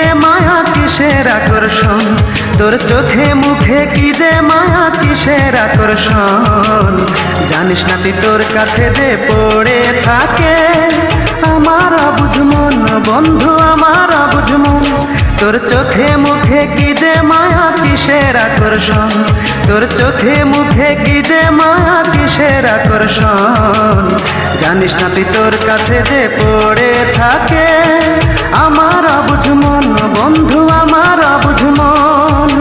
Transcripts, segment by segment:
যে মায়া কিসের আকর্ষণ, তোর চোখে মুখে কি যে মায়া কিসের আকর্ষণ। জানিস না তুই তোর কাছে যে পড়ে থাকে আমার অবুঝ মন, বন্ধু আমার অবুঝ মন। তোর চোখে মুখে কি যে মায়া কিসের আকর্ষণ, তোর চোখে মুখে কি যে মায়া কিসের আকর্ষণ। জানিস না তুই তোর কাছে যে পড়ে থাকে আমার অবুঝ মন, বন্ধু আমার অবুঝ মন।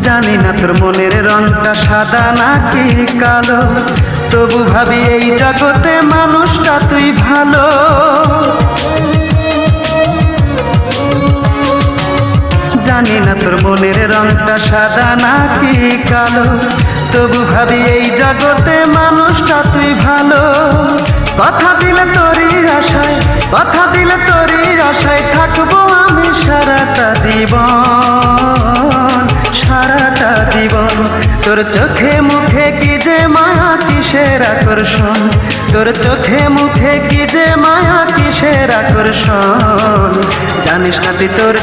জানি না তোর মনের রংটা সাদা নাকি কালো, তবু ভাবি এই জগতে মানুষটা তুই ভালো। জানি না তোর মনের রংটা সাদা নাকি কালো, তবু ভাবি এই জগতে মানুষটা তুই ভালো। কথা দিলে তোরই আশায়, কথা দিলে তোরই আশায় থাকবো আমি সারাটা জীবন, সারাটা জীবন। তোর চোখে মুখে কি যে মায়া কিসের আকর্ষণ, তোর চোখে মুখে কি যে মায়া কিসের আকর্ষণ। জানিস না তুই তোর